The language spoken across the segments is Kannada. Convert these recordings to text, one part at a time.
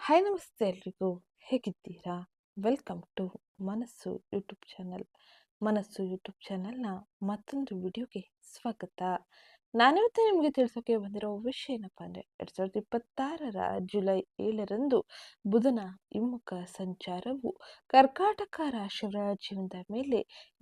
ಹಾಯ್ ನಮಸ್ತೆ ಎಲ್ರಿಗೂ ಹೇಗಿದ್ದೀರಾ? ವೆಲ್ಕಮ್ ಟು ಮನಸ್ಸು ಯೂಟ್ಯೂಬ್ ಚಾನಲ್. ಮನಸ್ಸು ಯೂಟ್ಯೂಬ್ ಚಾನಲ್ನ ಮತ್ತೊಂದು ವಿಡಿಯೋಗೆ ಸ್ವಾಗತ. ನಾನಿವತ್ತು ನಿಮಗೆ ತಿಳಿಸೋಕೆ ಬಂದಿರೋ ವಿಷಯ ಏನಪ್ಪ ಅಂದರೆ 2026ರ ಜುಲೈ 7ರಂದು ಬುಧನ ಹಿಮ್ಮುಖ ಸಂಚಾರವು ಕರ್ಕಾಟಕ ರಾಶಿಯವರ ಜೀವನದ ಮೇಲೆ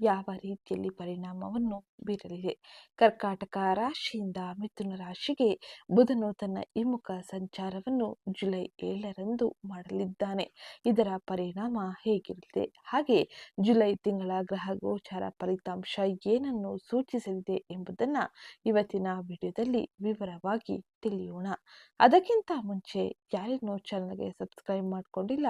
ಯಾವ ರೀತಿಯಲ್ಲಿ ಪರಿಣಾಮವನ್ನು ಬೀರಲಿದೆ. ಕರ್ಕಾಟಕ ರಾಶಿಯಿಂದ ಮಿಥುನ ರಾಶಿಗೆ ಬುಧನು ತನ್ನ ಹಿಮ್ಮುಖ ಸಂಚಾರವನ್ನು ಜುಲೈ 7ರಂದು ಮಾಡಲಿದ್ದಾನೆ. ಇದರ ಪರಿಣಾಮ ಹೇಗಿರಲಿದೆ, ಹಾಗೆ ಜುಲೈ ತಿಂಗಳ ಗ್ರಹ ಗೋಚಾರ ಫಲಿತಾಂಶ ಏನನ್ನು ಸೂಚಿಸಲಿದೆ ಎಂಬುದನ್ನು ಇವತ್ತಿನ ವಿಡಿಯೋದಲ್ಲಿ ವಿವರವಾಗಿ ತಿಳಿಯೋಣ. ಅದಕ್ಕಿಂತ ಮುಂಚೆ ಯಾರಿನ್ನೂ ಚಾನಲ್ಗೆ ಸಬ್ಸ್ಕ್ರೈಬ್ ಮಾಡ್ಕೊಂಡಿಲ್ಲ,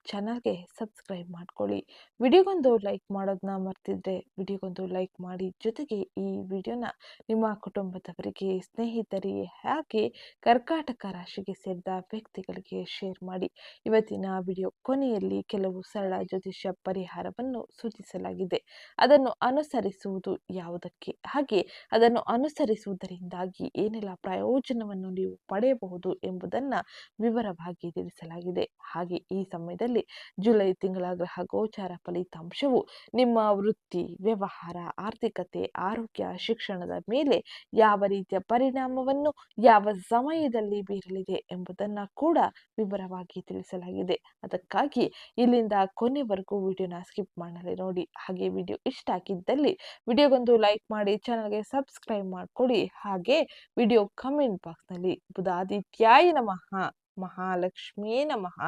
ಚಾನಲ್ಗೆ ಸಬ್ಸ್ಕ್ರೈಬ್ ಮಾಡ್ಕೊಳ್ಳಿ. ವಿಡಿಯೋಗೊಂದು ಲೈಕ್ ಮಾಡೋದನ್ನ ಮರ್ತಿದ್ರೆ ವಿಡಿಯೋಗೊಂದು ಲೈಕ್ ಮಾಡಿ, ಜೊತೆಗೆ ಈ ವಿಡಿಯೋನ ನಿಮ್ಮ ಕುಟುಂಬದವರಿಗೆ, ಸ್ನೇಹಿತರಿಗೆ, ಹಾಗೆ ಕರ್ಕಾಟಕ ರಾಶಿಗೆ ಸೇರಿದ ವ್ಯಕ್ತಿಗಳಿಗೆ ಶೇರ್ ಮಾಡಿ. ಇವತ್ತಿನ ವಿಡಿಯೋ ಕೊನೆಯಲ್ಲಿ ಕೆಲವು ಸರಳ ಜ್ಯೋತಿಷ್ಯ ಪರಿಹಾರವನ್ನು ಸೂಚಿಸಲಾಗಿದೆ. ಅದನ್ನು ಅನುಸರಿಸುವುದು ಯಾವುದಕ್ಕೆ, ಹಾಗೆ ಅದನ್ನು ಅನುಸರಿಸುವುದರಿಂದಾಗಿ ಏನೆಲ್ಲ ಪ್ರಯೋಜನವನ್ನು ನೀವು ಪಡೆಯಬಹುದು ಎಂಬುದನ್ನು ವಿವರವಾಗಿ ತಿಳಿಸಲಾಗಿದೆ. ಹಾಗೆ ಈ ಸಮಯದಲ್ಲಿ ಜುಲೈ ತಿಂಗಳ ಗ್ರಹ ಗೋಚಾರ ಫಲಿತಾಂಶವು ನಿಮ್ಮ ವೃತ್ತಿ, ವ್ಯವಹಾರ, ಆರ್ಥಿಕತೆ, ಆರೋಗ್ಯ, ಶಿಕ್ಷಣದ ಮೇಲೆ ಯಾವ ರೀತಿಯ ಪರಿಣಾಮವನ್ನು ಯಾವ ಸಮಯದಲ್ಲಿ ಬೀರಲಿದೆ ಎಂಬುದನ್ನು ಕೂಡ ವಿವರವಾಗಿ ತಿಳಿಸಲಾಗಿದೆ. ಅದಕ್ಕಾಗಿ ಇಲ್ಲಿಂದ ಕೊನೆವರೆಗೂ ವಿಡಿಯೋನ ಸ್ಕಿಪ್ ಮಾಡದೆ ನೋಡಿ. ಹಾಗೆ ವಿಡಿಯೋ ಇಷ್ಟ ಆಗಿದ್ದಲ್ಲಿ ವಿಡಿಯೋಗೊಂದು ಲೈಕ್ ಮಾಡಿ, ಚಾನಲ್ಗೆ ಸಬ್ಸ್ಕ್ರೈಬ್ ಮಾಡ್ಕೊಳ್ಳಿ. ಹಾಗೆ ವಿಡಿಯೋ ಕಮೆಂಟ್ ಬಾಕ್ಸ್ನಲ್ಲಿ ಬುಧಾದಿತ್ಯಾಯ ನಮಃ, ಮಹಾಲಕ್ಷ್ಮಿಯೇ ನಮಃ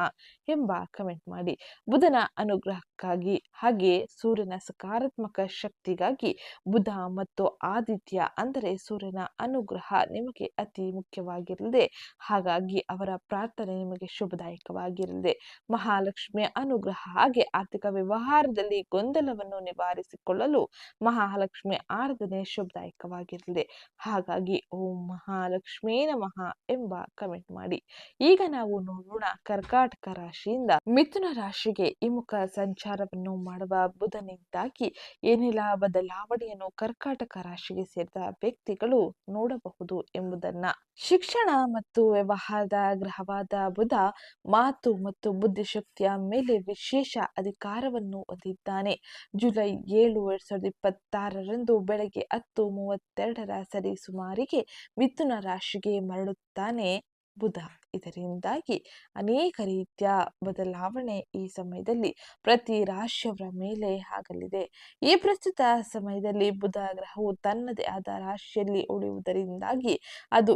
ಎಂಬ ಕಮೆಂಟ್ ಮಾಡಿ. ಬುಧನ ಅನುಗ್ರಹಕ್ಕಾಗಿ ಹಾಗೆ ಸೂರ್ಯನ ಸಕಾರಾತ್ಮಕ ಶಕ್ತಿಗಾಗಿ ಬುಧ ಮತ್ತು ಆದಿತ್ಯ ಅಂದರೆ ಸೂರ್ಯನ ಅನುಗ್ರಹ ನಿಮಗೆ ಅತಿ ಮುಖ್ಯವಾಗಿರಲಿದೆ. ಹಾಗಾಗಿ ಅವರ ಪ್ರಾರ್ಥನೆ ನಿಮಗೆ ಶುಭದಾಯಕವಾಗಿರಲಿದೆ. ಮಹಾಲಕ್ಷ್ಮಿಯ ಅನುಗ್ರಹ ಹಾಗೆ ಆರ್ಥಿಕ ವ್ಯವಹಾರದಲ್ಲಿ ಗೊಂದಲವನ್ನು ನಿವಾರಿಸಿಕೊಳ್ಳಲು ಮಹಾಲಕ್ಷ್ಮಿಯ ಆರಾಧನೆ ಶುಭದಾಯಕವಾಗಿರಲಿದೆ. ಹಾಗಾಗಿ ಓಂ ಮಹಾಲಕ್ಷ್ಮೀ ನಮಃ ಎಂಬ ಕಮೆಂಟ್ ಮಾಡಿ. ಈಗ ನಾವು ನೋಡೋಣ ಕರ್ಕಾಟಕ ರಾಶಿಯಿಂದ ಮಿಥುನ ರಾಶಿಗೆ ಹಿಮ್ಮುಖ ಸಂಚಾರವನ್ನು ಮಾಡುವ ಬುಧನಿಂದಾಗಿ ಏನೆಲ್ಲ ಬದಲಾವಣೆಯನ್ನು ಕರ್ಕಾಟಕ ರಾಶಿಗೆ ಸೇರಿದ ವ್ಯಕ್ತಿಗಳು ನೋಡಬಹುದು ಎಂಬುದನ್ನ. ಶಿಕ್ಷಣ ಮತ್ತು ವ್ಯವಹಾರದ ಗ್ರಹವಾದ ಬುಧ ಮಾತು ಮತ್ತು ಬುದ್ಧಿಶಕ್ತಿಯ ಮೇಲೆ ವಿಶೇಷ ಅಧಿಕಾರವನ್ನು ಹೊಂದಿದ್ದಾನೆ. ಜುಲೈ 7, 2026ರಂದು ಬೆಳಗ್ಗೆ 10:32ರ ಸರಿ ಸುಮಾರಿಗೆ ಮಿಥುನ ರಾಶಿಗೆ ಮರಳುತ್ತಾನೆ ಬುಧ. ಇದರಿಂದಾಗಿ ಅನೇಕ ರೀತಿಯ ಬದಲಾವಣೆ ಈ ಸಮಯದಲ್ಲಿ ಪ್ರತಿ ರಾಶಿಯವರ ಮೇಲೆ ಆಗಲಿದೆ. ಈ ಪ್ರಸ್ತುತ ಸಮಯದಲ್ಲಿ ಬುಧ ಗ್ರಹವು ತನ್ನದೇ ಆದ ರಾಶಿಯಲ್ಲಿ ಉಳಿಯುವುದರಿಂದಾಗಿ ಅದು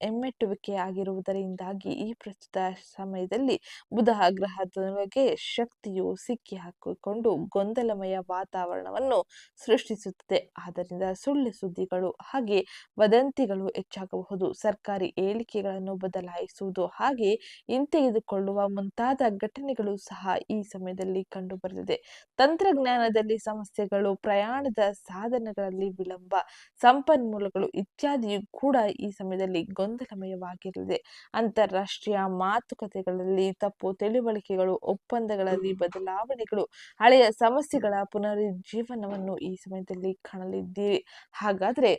ಹಿಮ್ಮೆಟ್ಟುವಿಕೆ ಆಗಿರುವುದರಿಂದಾಗಿ ಈ ಪ್ರಸ್ತುತ ಸಮಯದಲ್ಲಿ ಬುಧ ಗ್ರಹದೊಳಗೆ ಶಕ್ತಿಯು ಸಿಕ್ಕಿ ಹಾಕಿಕೊಂಡು ಗೊಂದಲಮಯ ವಾತಾವರಣವನ್ನು ಸೃಷ್ಟಿಸುತ್ತದೆ. ಆದ್ದರಿಂದ ಸುಳ್ಳು ಸುದ್ದಿಗಳು ಹಾಗೆ ವದಂತಿಗಳು ಹೆಚ್ಚಾಗಬಹುದು. ಸರ್ಕಾರಿ ಹೇಳಿಕೆಗಳನ್ನು ಬದಲಾಯಿಸುವುದು ಹಾಗೆ ಹಿಂತೆಗೆದುಕೊಳ್ಳುವ ಮುಂತಾದ ಘಟನೆಗಳು ಸಹ ಈ ಸಮಯದಲ್ಲಿ ಕಂಡುಬರುತ್ತದೆ. ತಂತ್ರಜ್ಞಾನದಲ್ಲಿ ಸಮಸ್ಯೆಗಳು, ಪ್ರಯಾಣದ ಸಾಧನಗಳಲ್ಲಿ ವಿಳಂಬ, ಸಂಪನ್ಮೂಲಗಳು ಇತ್ಯಾದಿಯು ಕೂಡ ಈ ಸಮಯದಲ್ಲಿ ಗೊಂದಲಮಯವಾಗಿರಲಿದೆ. ಅಂತಾರಾಷ್ಟ್ರೀಯ ಮಾತುಕತೆಗಳಲ್ಲಿ ತಪ್ಪು ತಿಳುವಳಿಕೆಗಳು, ಒಪ್ಪಂದಗಳಲ್ಲಿ ಬದಲಾವಣೆಗಳು, ಹಳೆಯ ಸಮಸ್ಯೆಗಳ ಪುನರುಜ್ಜೀವನವನ್ನು ಈ ಸಮಯದಲ್ಲಿ ಕಾಣಲಿದ್ದೀರಿ. ಹಾಗಾದ್ರೆ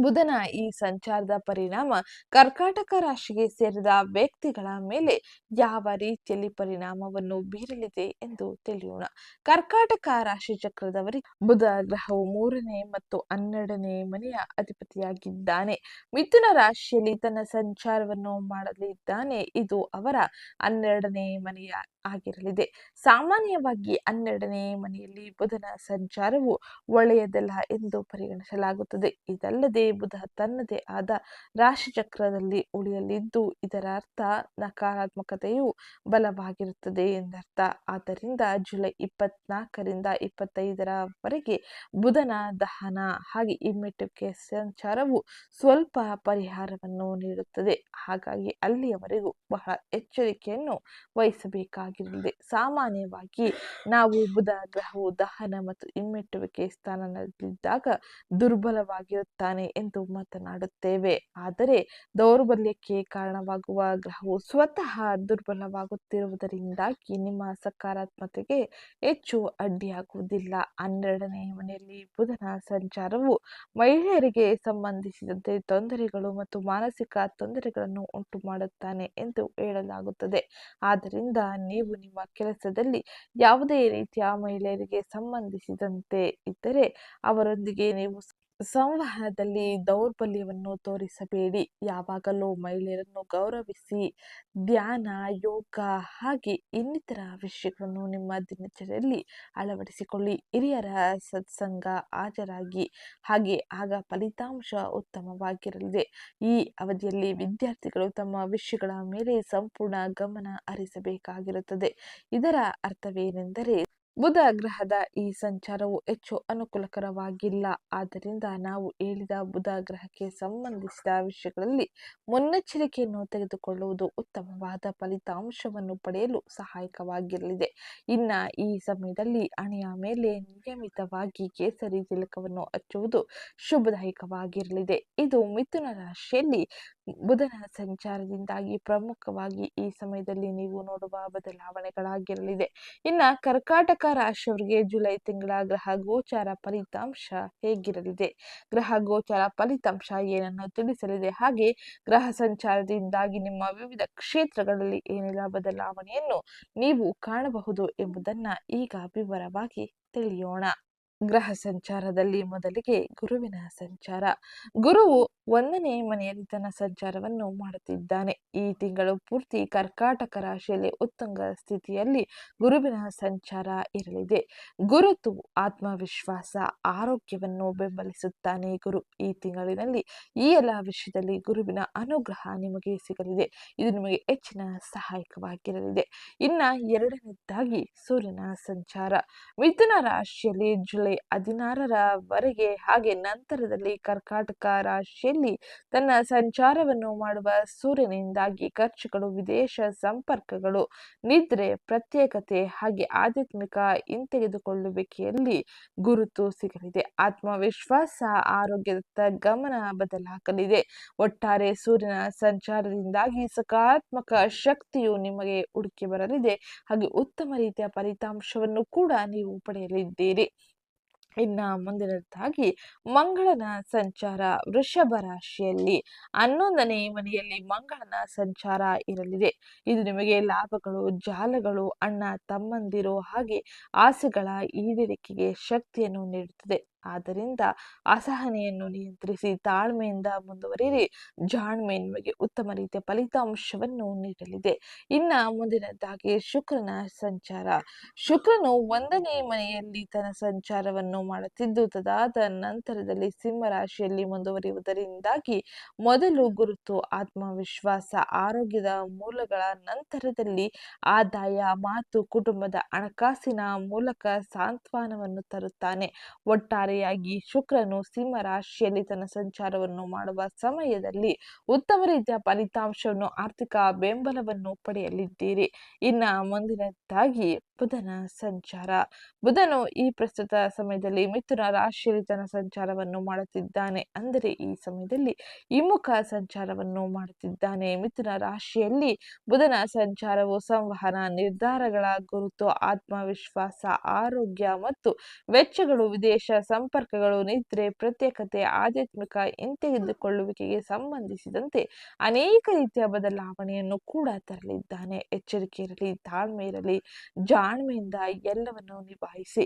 ಬುಧನ ಈ ಸಂಚಾರದ ಪರಿಣಾಮ ಕರ್ಕಾಟಕ ರಾಶಿಗೆ ಸೇರಿದ ವ್ಯಕ್ತಿಗಳ ಮೇಲೆ ಯಾವ ರೀತಿಯಲ್ಲಿ ಪರಿಣಾಮವನ್ನು ಬೀರಲಿದೆ ಎಂದು ತಿಳಿಯೋಣ. ಕರ್ಕಾಟಕ ರಾಶಿ ಚಕ್ರದವರಿಗೆ ಬುಧ ಗ್ರಹವು 3ನೇ ಮತ್ತು 12ನೇ ಮನೆಯ ಅಧಿಪತಿಯಾಗಿದ್ದಾನೆ. ಮಿಥುನ ರಾಶಿಯಲ್ಲಿ ತನ್ನ ಸಂಚಾರವನ್ನು ಮಾಡಲಿದ್ದಾನೆ. ಇದು ಅವರ 12ನೇ ಮನೆಯ ಆಗಿರಲಿದೆ. ಸಾಮಾನ್ಯವಾಗಿ 12ನೇ ಮನೆಯಲ್ಲಿ ಬುಧನ ಸಂಚಾರವು ಒಳ್ಳೆಯದಲ್ಲ ಎಂದು ಪರಿಗಣಿಸಲಾಗುತ್ತದೆ. ಇದಲ್ಲದೆ ಬುಧ ತನ್ನದೇ ಆದ ರಾಶಿ ಚಕ್ರದಲ್ಲಿ ಉಳಿಯಲಿದ್ದು ಇದರ ಅರ್ಥ ನಕಾರಾತ್ಮಕತೆಯು ಬಲವಾಗಿರುತ್ತದೆ ಎಂದರ್ಥ. ಆದ್ದರಿಂದ ಜುಲೈ 24ರಿಂದ 25ರವರೆಗೆ ಬುಧನ ದಹನ ಹಾಗೆ ಹಿಮ್ಮೆಟ್ಟುವಿಕೆ ಸಂಚಾರವು ಸ್ವಲ್ಪ ಪರಿಹಾರವನ್ನು ನೀಡುತ್ತದೆ. ಹಾಗಾಗಿ ಅಲ್ಲಿಯವರೆಗೂ ಬಹಳ ಎಚ್ಚರಿಕೆಯನ್ನು ವಹಿಸಬೇಕಾಗಿದೆ. ಅನುಕೂಲಕರವಾಗಿರಲಿದೆ. ಸಾಮಾನ್ಯವಾಗಿ ನಾವು ಬುಧ ಗ್ರಹವು ದಹನ ಮತ್ತು ಹಿಮ್ಮೆಟ್ಟುವಿಕೆ ಸ್ಥಾನದಲ್ಲಿದ್ದಾಗ ದುರ್ಬಲವಾಗಿರುತ್ತಾನೆ ಎಂದು ಮಾತನಾಡುತ್ತೇವೆ. ಆದರೆ ದೌರ್ಬಲ್ಯಕ್ಕೆ ಕಾರಣವಾಗುವ ಗ್ರಹವು ಸ್ವತಃ ದುರ್ಬಲವಾಗುತ್ತಿರುವುದರಿಂದಾಗಿ ನಿಮ್ಮ ಸಕಾರಾತ್ಮಕತೆಗೆ ಹೆಚ್ಚು ಅಡ್ಡಿಯಾಗುವುದಿಲ್ಲ. 12ನೇ ಮನೆಯಲ್ಲಿ ಬುಧನ ಸಂಚಾರವು ಮಹಿಳೆಯರಿಗೆ ಸಂಬಂಧಿಸಿದಂತೆ ತೊಂದರೆಗಳು ಮತ್ತು ಮಾನಸಿಕ ತೊಂದರೆಗಳನ್ನು ಉಂಟು ಮಾಡುತ್ತಾನೆ ಎಂದು ಹೇಳಲಾಗುತ್ತದೆ. ಆದ್ದರಿಂದ ನೀವು ನಿಮ್ಮ ಕೆಲಸದಲ್ಲಿ ಯಾವುದೇ ರೀತಿಯ ಮಹಿಳೆಯರಿಗೆ ಸಂಬಂಧಿಸಿದಂತೆ ಇದ್ದರೆ ಅವರೊಂದಿಗೆ ನೀವು ಸಂವಹನದಲ್ಲಿ ದೌರ್ಬಲ್ಯವನ್ನು ತೋರಿಸಬೇಡಿ. ಯಾವಾಗಲೂ ಮಹಿಳೆಯರನ್ನು ಗೌರವಿಸಿ. ಧ್ಯಾನ, ಯೋಗ ಹಾಗೆ ಇನ್ನಿತರ ವಿಷಯಗಳನ್ನು ನಿಮ್ಮ ದಿನಚರಿಯಲ್ಲಿ ಅಳವಡಿಸಿಕೊಳ್ಳಿ. ಹಿರಿಯರ ಸತ್ಸಂಗ ಹಾಜರಾಗಿ. ಆಗ ಫಲಿತಾಂಶ ಉತ್ತಮವಾಗಿರಲಿದೆ. ಈ ಅವಧಿಯಲ್ಲಿ ವಿದ್ಯಾರ್ಥಿಗಳು ತಮ್ಮ ವಿಷಯಗಳ ಮೇಲೆ ಸಂಪೂರ್ಣ ಗಮನ ಹರಿಸಬೇಕಾಗಿರುತ್ತದೆ. ಇದರ ಅರ್ಥವೇನೆಂದರೆ ಬುಧ ಗ್ರಹದ ಈ ಸಂಚಾರವು ಹೆಚ್ಚು ಅನುಕೂಲಕರವಾಗಿಲ್ಲ. ಆದ್ದರಿಂದ ನಾವು ಹೇಳಿದ ಬುಧ ಗ್ರಹಕ್ಕೆ ಸಂಬಂಧಿಸಿದ ವಿಷಯಗಳಲ್ಲಿ ಮುನ್ನೆಚ್ಚರಿಕೆಯನ್ನು ತೆಗೆದುಕೊಳ್ಳುವುದು ಉತ್ತಮವಾದ ಫಲಿತಾಂಶವನ್ನು ಪಡೆಯಲು ಸಹಾಯಕವಾಗಿರಲಿದೆ. ಈ ಸಮಯದಲ್ಲಿ ಹಣೆಯ ಮೇಲೆ ನಿಯಮಿತವಾಗಿ ಕೇಸರಿ ತಿಲಕವನ್ನು ಹಚ್ಚುವುದು ಶುಭದಾಯಕವಾಗಿರಲಿದೆ. ಇದು ಮಿಥುನ ರಾಶಿಯಲ್ಲಿ ಬುಧನ ಸಂಚಾರದಿಂದಾಗಿ ಪ್ರಮುಖವಾಗಿ ಈ ಸಮಯದಲ್ಲಿ ನೀವು ನೋಡುವ ಬದಲಾವಣೆಗಳಾಗಿರಲಿದೆ. ಕರ್ಕಾಟಕ ರಾಶಿಯವರಿಗೆ ಜುಲೈ ತಿಂಗಳ ಗ್ರಹ ಗೋಚಾರ ಫಲಿತಾಂಶ ಹೇಗಿರಲಿದೆ? ಗ್ರಹ ಗೋಚಾರ ಫಲಿತಾಂಶ ಏನನ್ನು ತಿಳಿಸಲಿದೆ? ಹಾಗೆ ಗ್ರಹ ಸಂಚಾರದಿಂದಾಗಿ ನಿಮ್ಮ ವಿವಿಧ ಕ್ಷೇತ್ರಗಳಲ್ಲಿ ಏನೆಲ್ಲ ಬದಲಾವಣೆಯನ್ನು ನೀವು ಕಾಣಬಹುದು ಎಂಬುದನ್ನ ಈಗ ವಿವರವಾಗಿ ತಿಳಿಯೋಣ. ಗ್ರಹ ಸಂಚಾರದಲ್ಲಿ ಮೊದಲಿಗೆ ಗುರುವಿನ ಸಂಚಾರ. ಗುರುವು 1ನೇ ಮನೆಯಲ್ಲಿ ತನ್ನ ಸಂಚಾರವನ್ನು ಮಾಡುತ್ತಿದ್ದಾನೆ. ಈ ತಿಂಗಳು ಪೂರ್ತಿ ಕರ್ಕಾಟಕ ರಾಶಿಯಲ್ಲಿ ಉತ್ತುಂಗ ಸ್ಥಿತಿಯಲ್ಲಿ ಗುರುವಿನ ಸಂಚಾರ ಇರಲಿದೆ. ಗುರುತು ಆತ್ಮವಿಶ್ವಾಸ, ಆರೋಗ್ಯವನ್ನು ಬೆಂಬಲಿಸುತ್ತಾನೆ. ಗುರು ಈ ತಿಂಗಳಿನಲ್ಲಿ ಈ ಎಲ್ಲ ವಿಷಯದಲ್ಲಿ ಗುರುವಿನ ಅನುಗ್ರಹ ನಿಮಗೆ ಸಿಗಲಿದೆ. ಇದು ನಿಮಗೆ ಹೆಚ್ಚಿನ ಸಹಾಯಕವಾಗಿರಲಿದೆ. 2ನೇದಾಗಿ ಸೂರ್ಯನ ಸಂಚಾರ. ಮಿಥುನ ರಾಶಿಯಲ್ಲಿ ಜುಲೈ 16ರವರೆಗೆ ಹಾಗೆ ನಂತರದಲ್ಲಿ ಕರ್ಕಾಟಕ ರಾಶಿಯಲ್ಲಿ ತನ್ನ ಸಂಚಾರವನ್ನು ಮಾಡುವ ಸೂರ್ಯನಿಂದಾಗಿ ಖರ್ಚುಗಳು, ವಿದೇಶ ಸಂಪರ್ಕಗಳು, ನಿದ್ರೆ, ಪ್ರತ್ಯೇಕತೆ ಹಾಗೆ ಆಧ್ಯಾತ್ಮಿಕ ಹಿಂತೆಗೆದುಕೊಳ್ಳುವಿಕೆಯಲ್ಲಿ ಗುರುತು ಸಿಗಲಿದೆ. ಆತ್ಮವಿಶ್ವಾಸ, ಆರೋಗ್ಯದತ್ತ ಗಮನ ಬದಲಾಗಲಿದೆ. ಒಟ್ಟಾರೆ ಸೂರ್ಯನ ಸಂಚಾರದಿಂದಾಗಿ ಸಕಾರಾತ್ಮಕ ಶಕ್ತಿಯು ನಿಮಗೆ ಹುಡುಕಿ ಬರಲಿದೆ. ಹಾಗೆ ಉತ್ತಮ ರೀತಿಯ ಫಲಿತಾಂಶವನ್ನು ಕೂಡ ನೀವು ಪಡೆಯಲಿದ್ದೀರಿ. ಮುಂದಿನದಾಗಿ ಮಂಗಳನ ಸಂಚಾರ. ವೃಷಭ ರಾಶಿಯಲ್ಲಿ 11ನೇ ಮನೆಯಲ್ಲಿ ಮಂಗಳನ ಸಂಚಾರ ಇರಲಿದೆ. ಇದು ನಿಮಗೆ ಲಾಭಗಳು, ಜಾಲಗಳು, ಅಣ್ಣ ತಮ್ಮಂದಿರು ಹಾಗೆ ಆಸೆಗಳ ಈಡೇರಿಕೆಗೆ ಶಕ್ತಿಯನ್ನು ನೀಡುತ್ತದೆ. ಆದ್ದರಿಂದ ಅಸಹನೆಯನ್ನು ನಿಯಂತ್ರಿಸಿ ತಾಳ್ಮೆಯಿಂದ ಮುಂದುವರಿಯಿರಿ. ಜಾಣ್ಮೆ ನಿಮಗೆ ಉತ್ತಮ ರೀತಿಯ ಫಲಿತಾಂಶವನ್ನು ನೀಡಲಿದೆ. ಮುಂದಿನದಾಗಿ ಶುಕ್ರನ ಸಂಚಾರ. ಶುಕ್ರನು 1ನೇ ಮನೆಯಲ್ಲಿ ತನ್ನ ಸಂಚಾರವನ್ನು ಮಾಡುತ್ತಿದ್ದು ತದಾದ ನಂತರದಲ್ಲಿ ಸಿಂಹ ರಾಶಿಯಲ್ಲಿ ಮುಂದುವರಿಯುವುದರಿಂದಾಗಿ ಮೊದಲು ಗುರುತು ಆತ್ಮವಿಶ್ವಾಸ, ಆರೋಗ್ಯದ ಮೂಲಗಳ ನಂತರದಲ್ಲಿ ಆದಾಯ, ಮಾತು, ಕುಟುಂಬದ ಹಣಕಾಸಿನ ಮೂಲಕ ಸಾಂತ್ವನವನ್ನು ತರುತ್ತಾನೆ. ಒಟ್ಟಾರೆಯಾಗಿ ಶುಕ್ರನು ಸಿಂಹ ರಾಶಿಯಲ್ಲಿ ತನ್ನ ಸಂಚಾರವನ್ನು ಮಾಡುವ ಸಮಯದಲ್ಲಿ ಉತ್ತಮ ರೀತಿಯ ಫಲಿತಾಂಶವನ್ನು, ಆರ್ಥಿಕ ಬೆಂಬಲವನ್ನು ಪಡೆಯಲಿದ್ದೀರಿ. ಮುಂದಿನದಾಗಿ ಬುಧನ ಸಂಚಾರ. ಬುಧನು ಈ ಪ್ರಸ್ತುತ ಸಮಯದಲ್ಲಿ ಮಿಥುನ ರಾಶಿಯಲ್ಲಿ ತನ್ನ ಸಂಚಾರವನ್ನು ಮಾಡುತ್ತಿದ್ದಾನೆ. ಅಂದರೆ ಈ ಸಮಯದಲ್ಲಿ ಹಿಮ್ಮುಖ ಸಂಚಾರವನ್ನು ಮಾಡುತ್ತಿದ್ದಾನೆ. ಮಿಥುನ ರಾಶಿಯಲ್ಲಿ ಬುಧನ ಸಂಚಾರವು ಸಂವಹನ, ನಿರ್ಧಾರಗಳ ಗುರುತು, ಆತ್ಮವಿಶ್ವಾಸ, ಆರೋಗ್ಯ ಮತ್ತು ವೆಚ್ಚಗಳು, ವಿದೇಶ ಸಂಪರ್ಕಗಳು, ನಿದ್ರೆ, ಪ್ರತ್ಯೇಕತೆ, ಆಧ್ಯಾತ್ಮಿಕ ಹಿಂತೆಗೆದುಕೊಳ್ಳುವಿಕೆಗೆ ಸಂಬಂಧಿಸಿದಂತೆ ಅನೇಕ ರೀತಿಯ ಬದಲಾವಣೆಯನ್ನು ಕೂಡ ತರಲಿದ್ದಾನೆ. ಎಚ್ಚರಿಕೆ ಇರಲಿ, ತಾಳ್ಮೆ ಇರಲಿ, ಜಾಣ್ಮೆಯಿಂದ ಎಲ್ಲವನ್ನು ನಿಭಾಯಿಸಿ.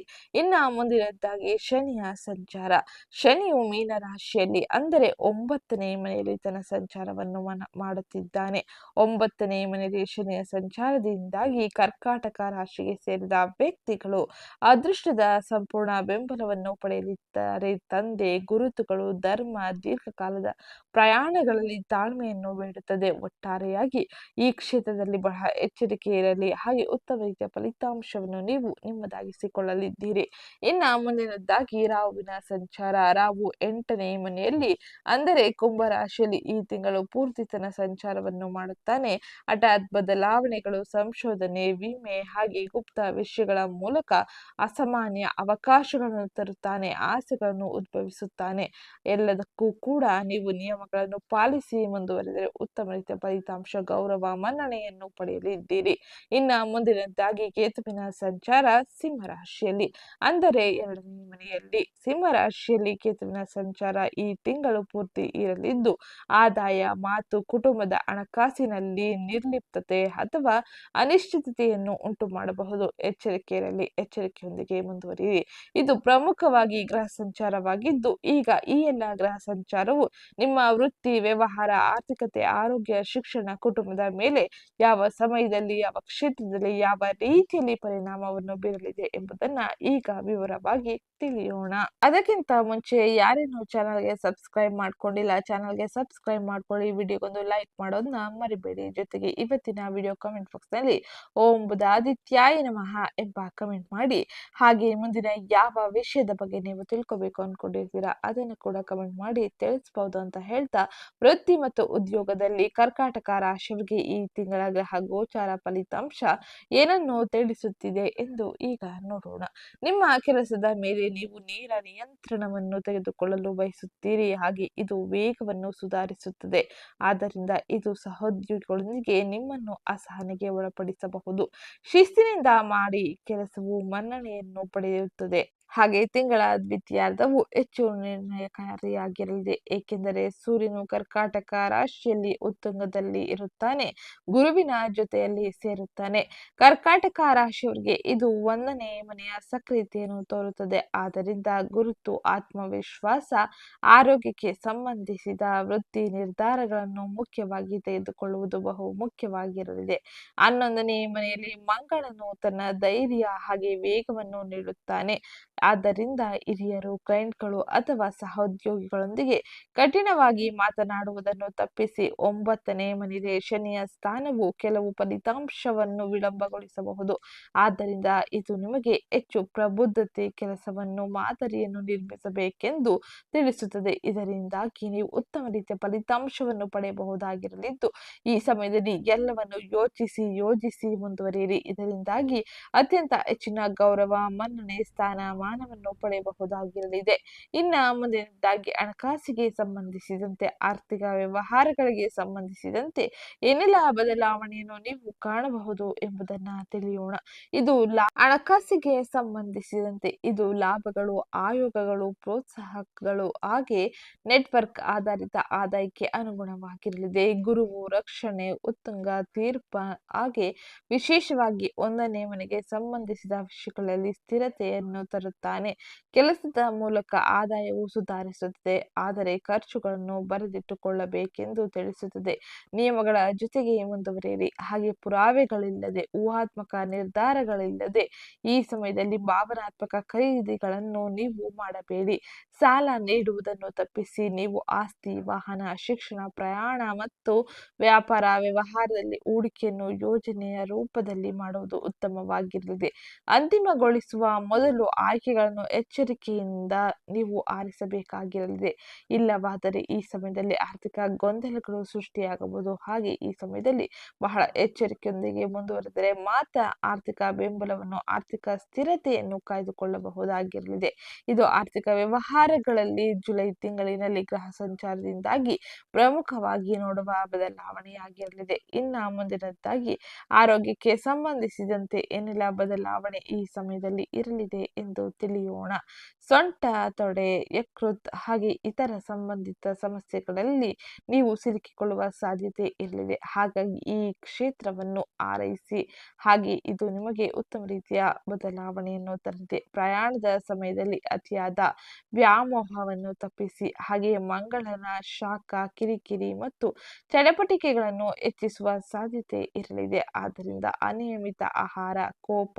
ಮುಂದಿನದಾಗಿ ಶನಿಯ ಸಂಚಾರ. ಶನಿಯು ಮೀನ ರಾಶಿಯಲ್ಲಿ ಅಂದರೆ 9ನೇ ಮನೆಯಲ್ಲಿ ತನ್ನ ಸಂಚಾರವನ್ನು ಮಾಡುತ್ತಿದ್ದಾನೆ. 9ನೇ ಮನೆಯಲ್ಲಿ ಶನಿಯ ಸಂಚಾರದಿಂದಾಗಿ ಕರ್ಕಾಟಕ ರಾಶಿಗೆ ಸೇರಿದ ವ್ಯಕ್ತಿಗಳು ಅದೃಷ್ಟದ ಸಂಪೂರ್ಣ ಬೆಂಬಲವನ್ನು ಪಡೆಯಲಿದ್ದಾರೆ. ಪಡೆದಿದ್ದಾರೆ. ತಂದೆ, ಗುರುತುಗಳು, ಧರ್ಮ, ದೀರ್ಘಕಾಲದ ಪ್ರಯಾಣಗಳಲ್ಲಿ ತಾಳ್ಮೆಯನ್ನು ಬೇಡುತ್ತದೆ. ಒಟ್ಟಾರೆಯಾಗಿ ಈ ಕ್ಷೇತ್ರದಲ್ಲಿ ಬಹಳ ಎಚ್ಚರಿಕೆ ಇರಲಿ. ಹಾಗೆ ಉತ್ತಮ ರೀತಿಯ ಫಲಿತಾಂಶವನ್ನು ನೀವು ನಿಮ್ಮದಾಗಿಸಿಕೊಳ್ಳಲಿದ್ದೀರಿ. ಇನ್ನ ಮುಂದಿನದ್ದಾಗಿ ರಾಹುವಿನ ಸಂಚಾರ. ರಾಹು 8ನೇ ಮನೆಯಲ್ಲಿ ಅಂದರೆ ಕುಂಭ ರಾಶಿಯಲ್ಲಿ ಈ ತಿಂಗಳು ಪೂರ್ತಿ ತನ್ನ ಸಂಚಾರವನ್ನು ಮಾಡುತ್ತಾನೆ. ಹಠಾತ್ ಬದಲಾವಣೆಗಳು, ಸಂಶೋಧನೆ, ವಿಮೆ ಹಾಗೆ ಗುಪ್ತ ವಿಷಯಗಳ ಮೂಲಕ ಅಸಾಮಾನ್ಯ ಅವಕಾಶಗಳನ್ನು ತರುತ್ತಾನೆ. ಆಸೆಗಳನ್ನು ಉದ್ಭವಿಸುತ್ತಾನೆ. ಎಲ್ಲದಕ್ಕೂ ಕೂಡ ನೀವು ನಿಯಮಗಳನ್ನು ಪಾಲಿಸಿ ಮುಂದುವರೆದರೆ ಉತ್ತಮ ರೀತಿಯ ಫಲಿತಾಂಶ, ಗೌರವ, ಮನ್ನಣೆಯನ್ನು ಪಡೆಯಲಿದ್ದೀರಿ. ಇನ್ನ ಮುಂದಿನದ್ದಾಗಿ ಕೇತುವಿನ ಸಂಚಾರ ಸಿಂಹರಾಶಿಯಲ್ಲಿ ಅಂದರೆ 2ನೇ ಮನೆಯಲ್ಲಿ. ಸಿಂಹರಾಶಿಯಲ್ಲಿ ಕೇತುವಿನ ಸಂಚಾರ ಈ ತಿಂಗಳು ಪೂರ್ತಿ ಇರಲಿದ್ದು ಆದಾಯ, ಮಾತು, ಕುಟುಂಬದ ಹಣಕಾಸಿನಲ್ಲಿ ನಿರ್ಲಿಪ್ತತೆ ಅಥವಾ ಅನಿಶ್ಚಿತತೆಯನ್ನು ಉಂಟು ಮಾಡಬಹುದು. ಎಚ್ಚರಿಕೆ ಇರಲಿ. ಎಚ್ಚರಿಕೆಯೊಂದಿಗೆ ಮುಂದುವರಿಯಿರಿ. ಇದು ಪ್ರಮುಖವಾಗಿ ಗ್ರಹ ಸಂಚಾರವಾಗಿದ್ದು ಈಗ ಈ ಎಲ್ಲ ಗ್ರಹ ಸಂಚಾರವು ನಿಮ್ಮ ವೃತ್ತಿ, ವ್ಯವಹಾರ, ಆರ್ಥಿಕತೆ, ಆರೋಗ್ಯ, ಶಿಕ್ಷಣ, ಕುಟುಂಬದ ಮೇಲೆ ಯಾವ ಸಮಯದಲ್ಲಿ, ಯಾವ ಕ್ಷೇತ್ರದಲ್ಲಿ, ಯಾವ ರೀತಿಯಲ್ಲಿ ಪರಿಣಾಮವನ್ನು ಬೀರಲಿದೆ ಎಂಬುದನ್ನ ಈಗ ವಿವರವಾಗಿ ತಿಳಿಯೋಣ. ಅದಕ್ಕಿಂತ ಮುಂಚೆ ಯಾರೇನು ಚಾನಲ್ಗೆ ಸಬ್ಸ್ಕ್ರೈಬ್ ಮಾಡ್ಕೊಂಡಿಲ್ಲ, ಚಾನಲ್ಗೆ ಸಬ್ಸ್ಕ್ರೈಬ್ ಮಾಡ್ಕೊಳ್ಳಿ. ವಿಡಿಯೋಗೊಂದು ಲೈಕ್ ಮಾಡೋದನ್ನ ಮರಿಬೇಡಿ. ಜೊತೆಗೆ ಇವತ್ತಿನ ವಿಡಿಯೋ ಕಮೆಂಟ್ ಬಾಕ್ಸ್ ನಲ್ಲಿ ಓಂ ಬುಧಾದಿತ್ಯಾಯ ನಮಃ ಎಂಬ ಕಮೆಂಟ್ ಮಾಡಿ. ಹಾಗೆ ಮುಂದಿನ ಯಾವ ವಿಷಯದ ಬಗ್ಗೆ ನೀವು ತಿಳ್ಕೊಬೇಕು ಅನ್ಕೊಂಡಿರ್ತೀರಾ ಅದನ್ನು ಕೂಡ ಕಮೆಂಟ್ ಮಾಡಿ ತಿಳಿಸಬಹುದು ಅಂತ ಹೇಳ್ತಾ, ವೃತ್ತಿ ಮತ್ತು ಉದ್ಯೋಗದಲ್ಲಿ ಕರ್ಕಾಟಕ ರಾಶಿಯವರಿಗೆ ಈ ತಿಂಗಳ ಗ್ರಹ ಗೋಚಾರ ಫಲಿತಾಂಶ ಏನನ್ನು ತಿಳಿಸುತ್ತಿದೆ ಎಂದು ಈಗ ನೋಡೋಣ. ನಿಮ್ಮ ಕೆಲಸದ ಮೇಲೆ ನೀವು ನೇರ ನಿಯಂತ್ರಣವನ್ನು ತೆಗೆದುಕೊಳ್ಳಲು ಬಯಸುತ್ತೀರಿ. ಹಾಗೆ ಇದು ವೇಗವನ್ನು ಸುಧಾರಿಸುತ್ತದೆ. ಆದ್ದರಿಂದ ಇದು ಸಹೋದ್ಯೋಗಿಗಳೊಂದಿಗೆ ನಿಮ್ಮನ್ನು ಅಸಹನೆಗೆ ಒಳಪಡಿಸಬಹುದು. ಶಿಸ್ತಿನಿಂದ ಮಾಡಿ ಕೆಲಸವು ಮನ್ನಣೆಯನ್ನು ಪಡೆಯುತ್ತದೆ. ಹಾಗೆ ತಿಂಗಳ ದ್ವಿತೀಯಾರ್ಧವು ಹೆಚ್ಚು ನಿರ್ಣಯಕಾರಿಯಾಗಿರಲಿದೆ. ಏಕೆಂದರೆ ಸೂರ್ಯನು ಕರ್ಕಾಟಕ ರಾಶಿಯಲ್ಲಿ ಉತ್ತುಂಗದಲ್ಲಿ ಇರುತ್ತಾನೆ, ಗುರುವಿನ ಜೊತೆಯಲ್ಲಿ ಸೇರುತ್ತಾನೆ. ಕರ್ಕಾಟಕ ರಾಶಿಯವರಿಗೆ ಇದು 1ನೇ ಮನೆಯ ಸಕ್ರಿಯತೆಯನ್ನು ತೋರುತ್ತದೆ. ಆದ್ದರಿಂದ ಗುರುತು, ಆತ್ಮವಿಶ್ವಾಸ, ಆರೋಗ್ಯಕ್ಕೆ ಸಂಬಂಧಿಸಿದ ವೃತ್ತಿ ನಿರ್ಧಾರಗಳನ್ನು ಮುಖ್ಯವಾಗಿ ತೆಗೆದುಕೊಳ್ಳುವುದು ಬಹು ಮುಖ್ಯವಾಗಿರಲಿದೆ. 11ನೇ ಮನೆಯಲ್ಲಿ ಮಂಗಳನು ತನ್ನ ಧೈರ್ಯ ಹಾಗೆ ವೇಗವನ್ನು ನೀಡುತ್ತಾನೆ. ಆದ್ದರಿಂದ ಹಿರಿಯರು, ಕ್ಲೈಂಟ್ಗಳು ಅಥವಾ ಸಹೋದ್ಯೋಗಿಗಳೊಂದಿಗೆ ಕಠಿಣವಾಗಿ ಮಾತನಾಡುವುದನ್ನು ತಪ್ಪಿಸಿ. 9ನೇ ಮನೆಯಲ್ಲಿ ಶನಿಯ ಸ್ಥಾನವು ಕೆಲವು ಫಲಿತಾಂಶವನ್ನು ವಿಳಂಬಗೊಳಿಸಬಹುದು. ಆದ್ದರಿಂದ ಇದು ನಿಮಗೆ ಹೆಚ್ಚು ಪ್ರಬುದ್ಧತೆ, ಕೆಲಸವನ್ನು ಮಾದರಿಯನ್ನು ನಿರ್ಮಿಸಬೇಕೆಂದು ತಿಳಿಸುತ್ತದೆ. ಇದರಿಂದಾಗಿ ನೀವು ಉತ್ತಮ ರೀತಿಯ ಫಲಿತಾಂಶವನ್ನು ಪಡೆಯಬಹುದಾಗಿರಲಿದ್ದು ಈ ಸಮಯದಲ್ಲಿ ಎಲ್ಲವನ್ನು ಯೋಜಿಸಿ ಮುಂದುವರಿಯಿರಿ. ಇದರಿಂದಾಗಿ ಅತ್ಯಂತ ಹೆಚ್ಚಿನ ಗೌರವ, ಮನ್ನಣೆ, ಸ್ಥಾನಮಾನವನ್ನು ಪಡೆಯಬಹುದಾಗಿರಲಿದೆ. ಇನ್ನ ಮುಂದಿನದಾಗಿ ಹಣಕಾಸಿಗೆ ಸಂಬಂಧಿಸಿದಂತೆ, ಆರ್ಥಿಕ ವ್ಯವಹಾರಗಳಿಗೆ ಸಂಬಂಧಿಸಿದಂತೆ ಏನೆಲ್ಲ ಬದಲಾವಣೆಯನ್ನು ನೀವು ಕಾಣಬಹುದು ಎಂಬುದನ್ನ ತಿಳಿಯೋಣ. ಇದು ಹಣಕಾಸಿಗೆ ಸಂಬಂಧಿಸಿದಂತೆ ಇದು ಲಾಭಗಳು, ಆಯೋಗಗಳು, ಪ್ರೋತ್ಸಾಹಕಗಳು ಹಾಗೆ ನೆಟ್ವರ್ಕ್ ಆಧಾರಿತ ಆದಾಯಕ್ಕೆ ಅನುಗುಣವಾಗಿರಲಿದೆ. ಗುರುವು ರಕ್ಷಣೆ, ಉತ್ತುಂಗ, ತೀರ್ಪ ಹಾಗೆ ವಿಶೇಷವಾಗಿ 1ನೇ ಮನೆಗೆ ಸಂಬಂಧಿಸಿದ ವಿಷಯಗಳಲ್ಲಿ ಸ್ಥಿರತೆಯನ್ನು ತರುತ್ತಾನೆ. ಕೆಲಸದ ಮೂಲಕ ಆದಾಯವು ಸುಧಾರಿಸುತ್ತದೆ, ಆದರೆ ಖರ್ಚುಗಳನ್ನು ಬರೆದಿಟ್ಟುಕೊಳ್ಳಬೇಕೆಂದು ತಿಳಿಸುತ್ತದೆ. ನಿಯಮಗಳ ಜೊತೆಗೆ ಮುಂದುವರಿಯಿರಿ. ಹಾಗೆ ಪುರಾವೆಗಳಿಲ್ಲದೆ, ಊಹಾತ್ಮಕ ನಿರ್ಧಾರಗಳಿಲ್ಲದೆ ಈ ಸಮಯದಲ್ಲಿ ಭಾವನಾತ್ಮಕ ಖರೀದಿಗಳನ್ನು ನೀವು ಮಾಡಬೇಡಿ. ಸಾಲ ನೀಡುವುದನ್ನು ತಪ್ಪಿಸಿ. ನೀವು ಆಸ್ತಿ, ವಾಹನ, ಶಿಕ್ಷಣ, ಪ್ರಯಾಣ ಮತ್ತು ವ್ಯಾಪಾರ ವ್ಯವಹಾರದಲ್ಲಿ ಹೂಡಿಕೆಯನ್ನು ಯೋಜನೆಯ ರೂಪದಲ್ಲಿ ಮಾಡುವುದು ಉತ್ತಮವಾಗಿರಲಿದೆ. ಅಂತಿಮಗೊಳಿಸುವ ಮೊದಲು ಆಯ್ಕೆಗಳನ್ನು ಎಚ್ಚರಿಕೆಯಿಂದ ನೀವು ಆರಿಸಬೇಕಾಗಿರಲಿದೆ. ಇಲ್ಲವಾದರೆ ಈ ಸಮಯದಲ್ಲಿ ಆರ್ಥಿಕ ಗೊಂದಲಗಳು ಸೃಷ್ಟಿಯಾಗಬಹುದು. ಹಾಗೆ ಈ ಸಮಯದಲ್ಲಿ ಬಹಳ ಎಚ್ಚರಿಕೆಯೊಂದಿಗೆ ಮುಂದುವರೆದರೆ ಮಾತ್ರ ಆರ್ಥಿಕ ಬೆಂಬಲವನ್ನು, ಆರ್ಥಿಕ ಸ್ಥಿರತೆಯನ್ನು ಕಾಯ್ದುಕೊಳ್ಳಬಹುದಾಗಿರಲಿದೆ. ಇದು ಆರ್ಥಿಕ ವ್ಯವಹಾರಗಳಲ್ಲಿ ಜುಲೈ ತಿಂಗಳಿನಲ್ಲಿ ಗ್ರಹ ಸಂಚಾರದಿಂದಾಗಿ ಪ್ರಮುಖವಾಗಿ ನೋಡುವ ಬದಲಾವಣೆಯಾಗಿರಲಿದೆ. ಇನ್ನ ಮುಂದಿನದ್ದಾಗಿ ಆರೋಗ್ಯಕ್ಕೆ ಸಂಬಂಧಿಸಿದಂತೆ ಏನೆಲ್ಲ ಬದಲಾವಣೆ ಈ ಸಮಯದಲ್ಲಿ ಇರಲಿದೆ ಎಂದು ತಿಳಿಯೋಣ. ಸೊಂಟ, ತೊಡೆ, ಯಕೃತ್ ಹಾಗೆ ಇತರ ಸಂಬಂಧಿತ ಸಮಸ್ಯೆಗಳಲ್ಲಿ ನೀವು ಸಿಲುಕಿಕೊಳ್ಳುವ ಸಾಧ್ಯತೆ ಇರಲಿದೆ. ಹಾಗಾಗಿ ಈ ಕ್ಷೇತ್ರವನ್ನು ಆರೈಸಿ. ಹಾಗೆ ಇದು ನಿಮಗೆ ಉತ್ತಮ ರೀತಿಯ ಬದಲಾವಣೆಯನ್ನು ತರಲಿದೆ. ಪ್ರಯಾಣದ ಸಮಯದಲ್ಲಿ ಅತಿಯಾದ ವ್ಯಾಮೋಹವನ್ನು ತಪ್ಪಿಸಿ. ಹಾಗೆ ಮಂಗಳನ ಶಾಖ, ಕಿರಿಕಿರಿ ಮತ್ತು ಚಟಪಟಿಕೆಗಳನ್ನು ಹೆಚ್ಚಿಸುವ ಸಾಧ್ಯತೆ ಇರಲಿದೆ. ಆದ್ದರಿಂದ ಅನಿಯಮಿತ ಆಹಾರ, ಕೋಪ,